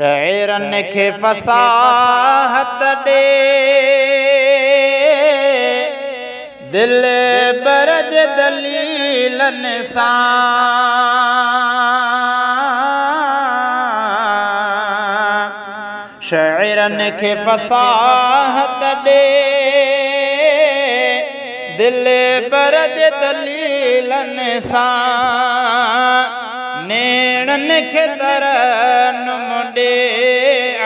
शाइरन खे फ़साहत ॾे दिल बरज दलीलन सां। शाइरन खे फ़साहत ॾे दिल बरज दलीलन सां। नेणन खे तरन्नुम ॾे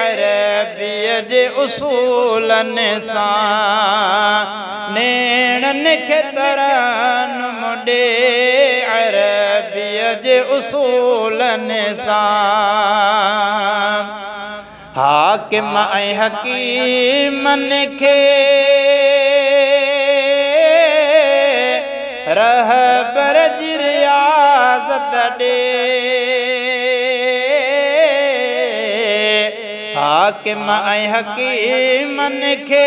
अरबीअ जे उसूलन सां। नेणन खे तरन्नुम ॾे अरबीअ जे उसूलन सां। हाकिम ऐं हकीमन खे रहबर जी रियाज़त ॾे। हाकिम ऐं हकीमन खे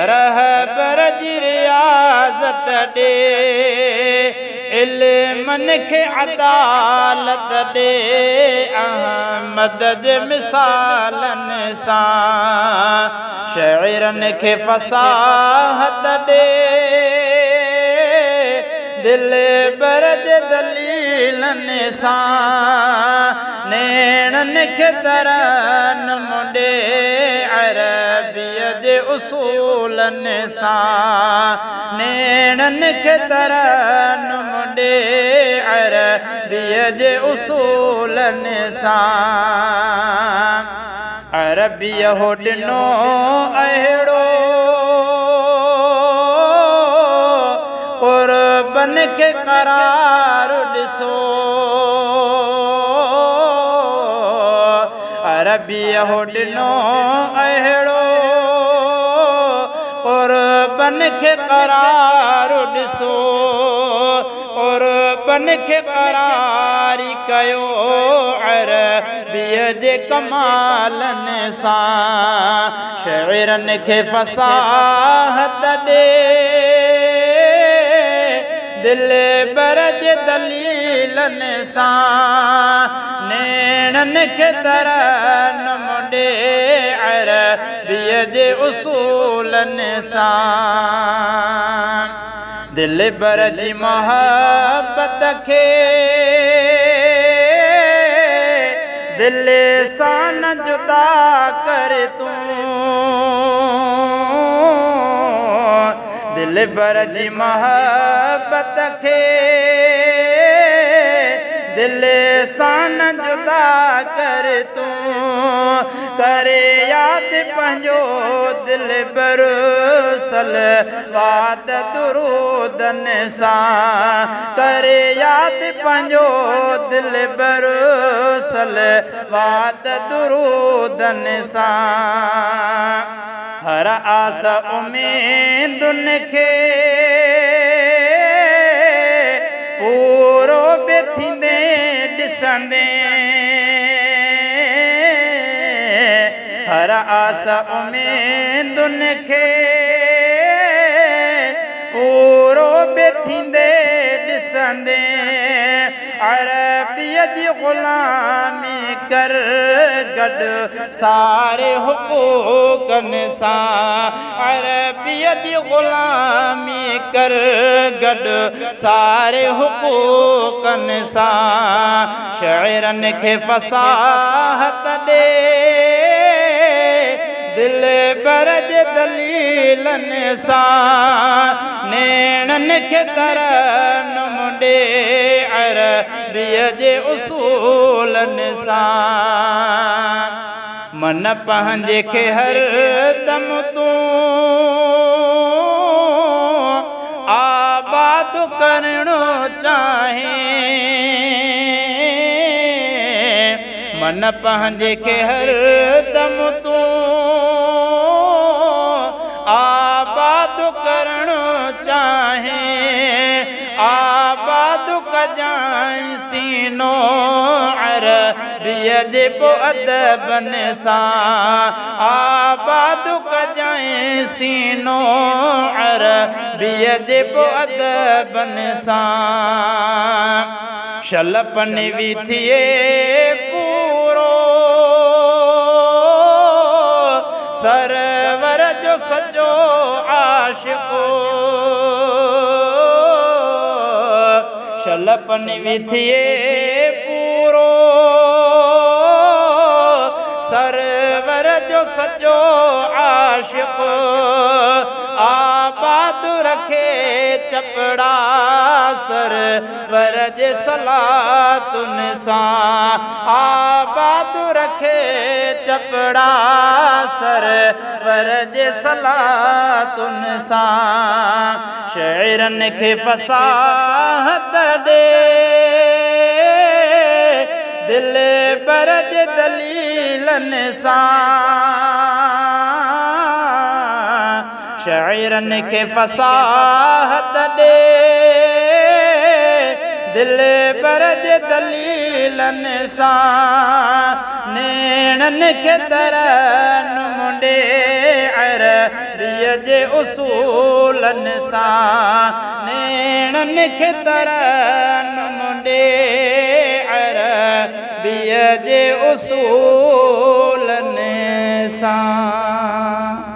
रहबर जी रियाज़त ॾे। इल्मन खे अदालत ॾे अहमद जे मिसालन सां। शाइरन खे फ़साहत ॾे दिल बरज दलीलन सां। नेणन खे तरन्नुम ॾे अरबीअ जे उसूलन सां। नेणन खे तरन्नुम ॾे अरबीअ जे उसूलन सां। अरबीअ हो ॾिनो अहिड़ो क़ुर्बन खे क़रार ॾिसो। अरबीअ हो ॾिनो अहिड़ो क़ुर्बन खे क़रार ॾिसो। क़ुर्बन खे क़रारी कयो अरबीअ जे कमालन सां। शाइरन खे फ़साहत ॾे दिल बरज दलीलन सां। नेणन खे तरन्नुम ॾे अरबीअ जे उसूलन सां। दिल बरज मोहब्बत खे दिल सां न जुदा कर तूं। दिल बरज मोहब्बत खे दिल सां न जुदा कर तूं। करे याद पंहिंजो दिल बर सलवात दुरूदन सां। करे याद पंहिंजो दिल बर सलवात दुरूदन सां। हर आस उम्मीदुन खे पूरो बि थींदे ॾिसंदे। हर आस उम्मीदुन खे पूरो बि थींदे ॾिसंदे। अरबीअ जी ग़ुलामी कर गॾु सारे हुक़ूक़न सां। अरबीअ जी ग़ुलामी कर गॾु सारे हुक़ूक़न सां। शाइरन खे फ़साहत ॾे दिल बरज दलीलन सां। नेणन खे तरन्नुम ॾे अरबीअ जे उसूलन सां। मन पंहिंजे खे हर दम तूं आबाद करणो चाहें। मन पंहिंजे खे हर दम तूं आबाद करणो चाहें। आबाद कजांइ सीनो अरबीअ जे अदबन सां। आबाद कजांइ सीनो अरबीअ जे अदबन सां। शलपन भी थिए जो सजो आशिक़ शलपन विथिए पूरो सरवर जो सजो आशिक़ आबाद रखे चपड़ा सरवर जे सलातुन सां आबाद रखे चपड़ा सरवर जे सलातुन सां शाइरन खे फसाहत ॾे दिल बर जे दलीलन सां शाइरन खे फसाहत ॾे दिल बर जे दलीलन सां नेणन खे तरन मुंडे अरबीअ जे उसूलन सां नेणन खे तरन मुंडे अरबीअ जे उसूलन सां